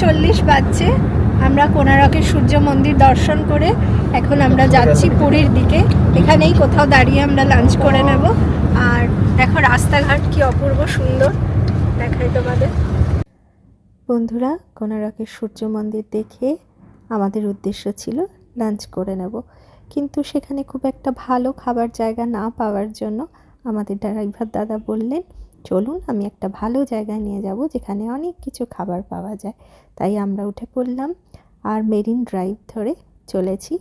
4:40 বাজছে। আমরা কোণারকের সূর্য মন্দির দর্শন করে এখন আমরা যাচ্ছি পুরীর দিকে। এখানেই কোথাও দাঁড়িয়ে আমরা লাঞ্চ করে নেব। আর দেখো রাস্তাঘাট কি অপূর্ব সুন্দর, দেখাই তোমাদের। বন্ধুরা, কোণারকের সূর্য মন্দির দেখে আমাদের উদ্দেশ্য ছিল লাঞ্চ করে নেব, কিন্তু সেখানে খুব একটা ভালো খাবার জায়গা না পাওয়ার জন্য আমাদের ড্রাইভার দাদা বললেন, চলুন আমি একটা ভালো জায়গায় নিয়ে যাব যেখানে অনেক কিছু খাবার পাওয়া যায়। তাই আমরা উঠে পড়লাম আর মেরিন ড্রাইভ ধরে চলেছি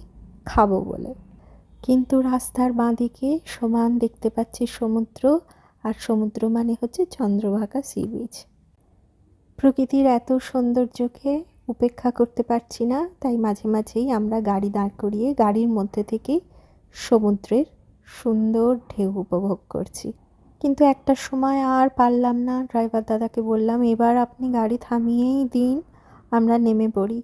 খাবো বলে। কিন্তু রাস্তার বাঁদিকে সমান দেখতে পাচ্ছি সমুদ্র, আর সমুদ্র মানে হচ্ছে চন্দ্রভাগা সি বিচ। প্রকৃতির এত সৌন্দর্যকে উপেক্ষা করতে পারছি না, তাই মাঝে মাঝেই আমরা গাড়ি দাঁড় করিয়ে গাড়ির মধ্যে থেকেই সমুদ্রের সুন্দর ঢেউ উপভোগ করছি। কিন্তু একটা সময় আর পারলাম না, ড্রাইভার দাদাকে বললাম, এবার আপনি গাড়ি থামিয়েই দিন, আমরা নেমে পড়ি।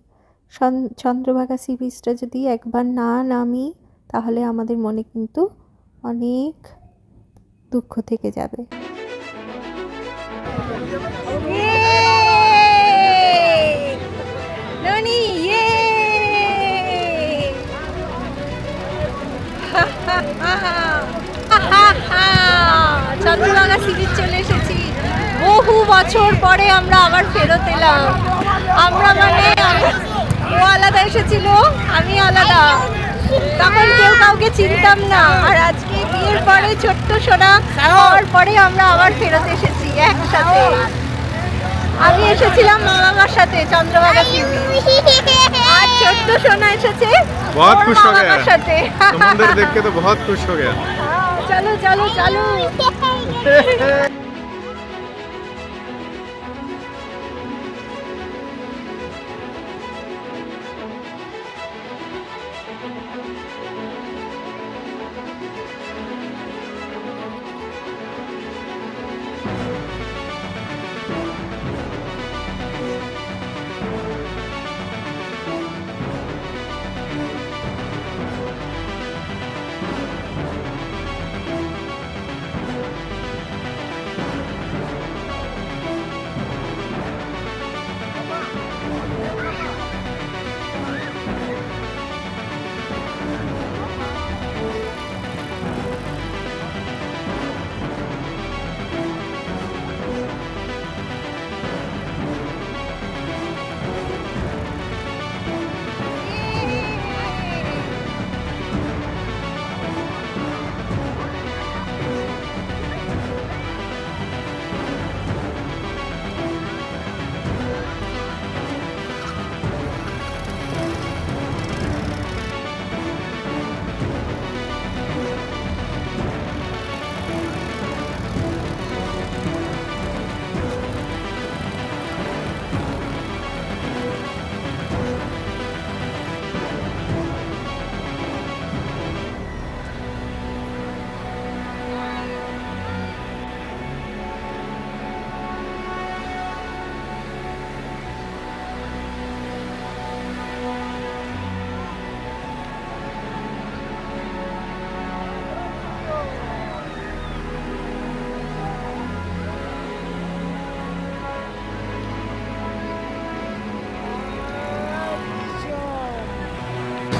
চন্দ্রভাগা সি বিচটা যদি একবার না নামি তাহলে আমাদের মনে কিন্তু অনেক দুঃখ থেকে যাবে। চন্দ্রভাগা সি বিচ চলে এসেছি। বহু বছর পরে আমরা আবার ফেরত এলাম। আমরা মানে ও আলাদা এসেছিল, আমি আলাদা, তখন কেউ কাউকে চিনতাম না। আর আজকে বিয়ের পরে ছোট্ট সোনা হওয়ার পরে আমরা আবার ফেরত এসেছি একসাথে। আমি এসেছিলাম মা বাবার সাথে চন্দ্রভাগা সি বিচ, আর ছোট্ট সোনা এসেছে बहुत खुश हो गया সাথে। समुद्र देख के तो बहुत खुश हो गया। चलो चलो चलो।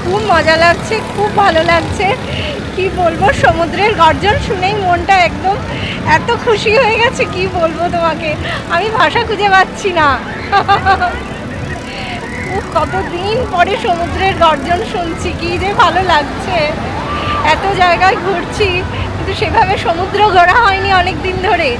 খুব মজা লাগছে, খুব ভালো লাগছে। কি বলবো, সমুদ্রের গর্জন শুনেই মনটা একদম এত খুশি হয়ে গেছে, কি বলবো তোমাকে, আমি ভাষা খুঁজে পাচ্ছি না। কতদিন পরে সমুদ্রের গর্জন শুনছি, কি যে ভালো লাগছে। এত জায়গায় ঘুরছি কিন্তু সেভাবে সমুদ্র ঘোরা হয়নি অনেক দিন ধরে।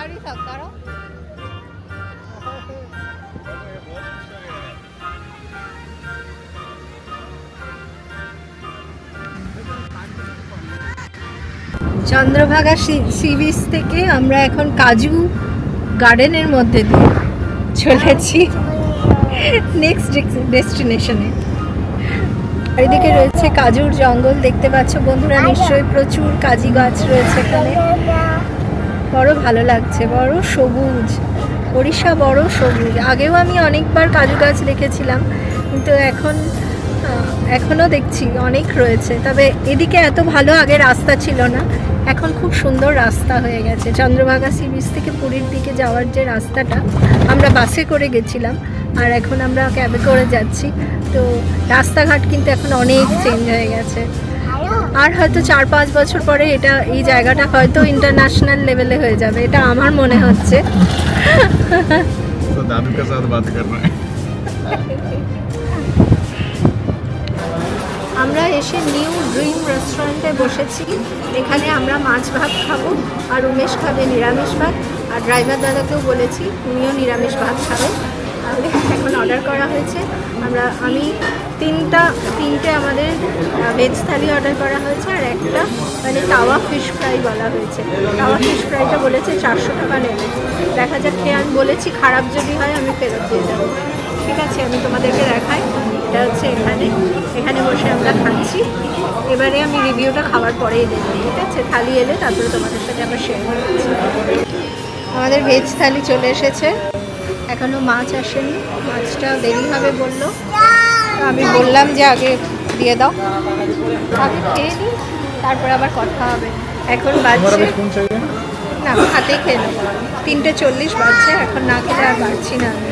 बाहर ही था तारा চন্দ্রভাগা সি বিচ থেকে আমরা এখন কাজু গার্ডেনের মধ্যে দিয়ে চলেছি নেক্সট ডেস্টিনেশনে। এদিকে রয়েছে কাজুর জঙ্গল, দেখতে পাচ্ছ বন্ধুরা নিশ্চয়ই, প্রচুর কাজি গাছ রয়েছে এখানে। বড় ভালো লাগছে, বড় সবুজ, ওড়িশা বড় সবুজ। আগেও আমি অনেকবার কাজু গাছ দেখেছিলাম, কিন্তু এখনও দেখছি অনেক রয়েছে। তবে এদিকে এত ভালো আগে রাস্তা ছিল না, এখন খুব সুন্দর রাস্তা হয়ে গেছে। চন্দ্রভাগা সি বিচ থেকে পুরীর দিকে যাওয়ার যে রাস্তাটা, আমরা বাসে করে গেছিলাম আর এখন আমরা ক্যাবে করে যাচ্ছি। তো রাস্তাঘাট কিন্তু এখন অনেক চেঞ্জ হয়ে গেছে। আর হয়তো 4-5 বছর পরে এই জায়গাটা হয়তো ইন্টারন্যাশনাল লেভেলে হয়ে যাবে, এটা আমার মনে হচ্ছে। তো দাদু কে সাথ বাত কর রহে হ্যাঁ। আমরা এসে নিউ ড্রিম রেস্টুরেন্টে বসেছি। এখানে আমরা মাছ ভাত খাবো আর উমেশ খাবে নিরামিষ ভাত, আর ড্রাইভার দাদাকেও বলেছি উনিও নিরামিষ ভাত খাবে। তাহলে এখন অর্ডার করা হয়েছে। আমি তিনটে আমাদের ভেজ থালি অর্ডার করা হয়েছে, আর একটা মানে তাওয়া ফিশ ফ্রাই বলা হয়েছে। তাওয়া ফিশ ফ্রাইটা বলেছে 400 টাকা নেবে। দেখা যাক, খেয়ে আমি বলেছি খারাপ যদি হয় আমি ফেরত দিয়ে দেবো। ঠিক আছে, আমি তোমাদেরকে দেখাই। এটা হচ্ছে এখানে বসে আমরা খাচ্ছি। এবারে আমি রিভিউটা খাওয়ার পরেই দেবো, ঠিক আছে? থালি এলে তারপরে তোমাদের সাথে আবার শেয়ার করছি। আমাদের ভেজ থালি চলে এসেছে, এখনও মাছ আসেনি, মাছটা দেরি হবে বললো। তো আমি বললাম যে আগে দিয়ে দাও, আগে খেয়ে নিই, তারপরে আবার কথা হবে। এখন বাজছে না, হাতে খেয়ে নেবো। 3:40 বাজছে, এখন না খেলে আর বাড়ছি না আমি।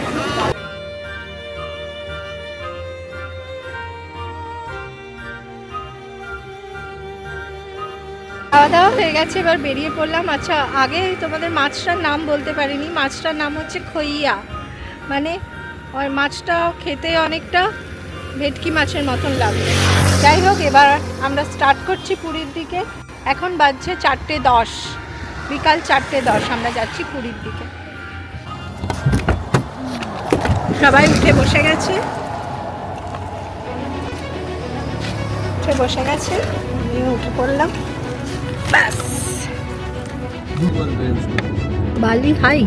খাওয়া দাওয়া হয়ে গেছে, এবার বেরিয়ে পড়লাম। আচ্ছা, আগে তোমাদের মাছটার নাম বলতে পারিনি। মাছটার নাম হচ্ছে খইয়া, মানে ওই মাছটা খেতে অনেকটা ভেটকি মাছের মতন লাগবে। যাই হোক, এবার আমরা স্টার্ট করছি পুরীর দিকে। এখন বাজছে 4:10, বিকাল 4:10। আমরা যাচ্ছি পুরীর দিকে। সবাই উঠে বসে গেছে, আমিও উঠে পড়লাম। ব্যাস, বালি হাই।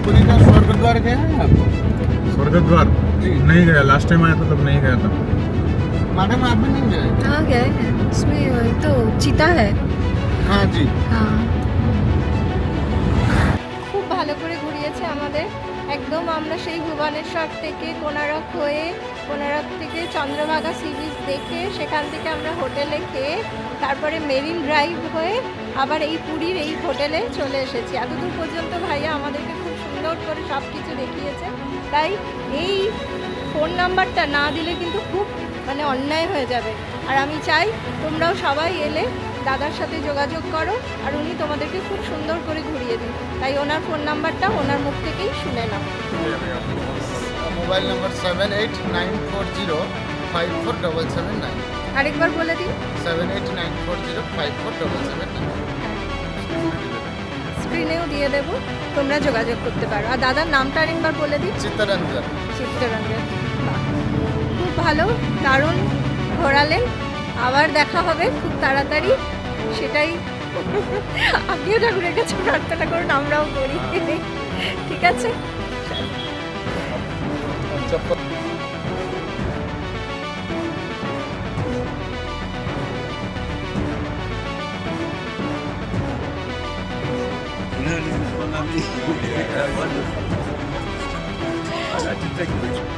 पुरी का स्वर्गद्वार गया है आप? स्वर्गद्वार नहीं गया, लास्ट टाइम आया था तब नहीं गया था। मैडम आप भी नहीं गए? हाँ गए हैं, उसमें तो चीता है। हाँ जी, हाँ। খুব ভালো করে ঘুরিয়েছে আমাদের। একদম আমরা সেই ভুবনেশ্বর থেকে কোনারক থেকে চন্দ্রভাগা সি বিচ দেখে, সেখান থেকে আমরা হোটেলে খেয়ে, তারপরে মেরিন ড্রাইভ হয়ে আবার এই পুরীর এই হোটেলে চলে এসেছি। এতদূর পর্যন্ত ভাইয়া আমাদেরকে খুব সুন্দর করে সব কিছু দেখিয়েছে। তাই এই ফোন নাম্বারটা না দিলে কিন্তু খুব মানে অন্যায় হয়ে যাবে। আর আমি চাই তোমরাও সবাই এলে দাদার সাথে যোগাযোগ করো, আর উনি তোমাদেরকে খুব সুন্দর করে ঘুরিয়ে দিন। তাই ওনার ফোন নাম্বারটা ওনার মুখ থেকেই শুনে নাও। Mobile number 7894054779। আরেকবার বলে দিন। 7894054779। স্ক্রিনেও দিয়ে দেবো, তোমরা যোগাযোগ করতে পারো। আর দাদার নামটা আরেকবার বলে দিন। চিত্তরঞ্জন। বাহ, খুব ভালো, দারুণ ঘোরালেন। আবার দেখা হবে খুব তাড়াতাড়ি, সেটাই আপনিও ঠাকুরের কাছে প্রার্থনা করুন, আমরাও করি। ঠিক আছে। wonderful. I like to take a picture.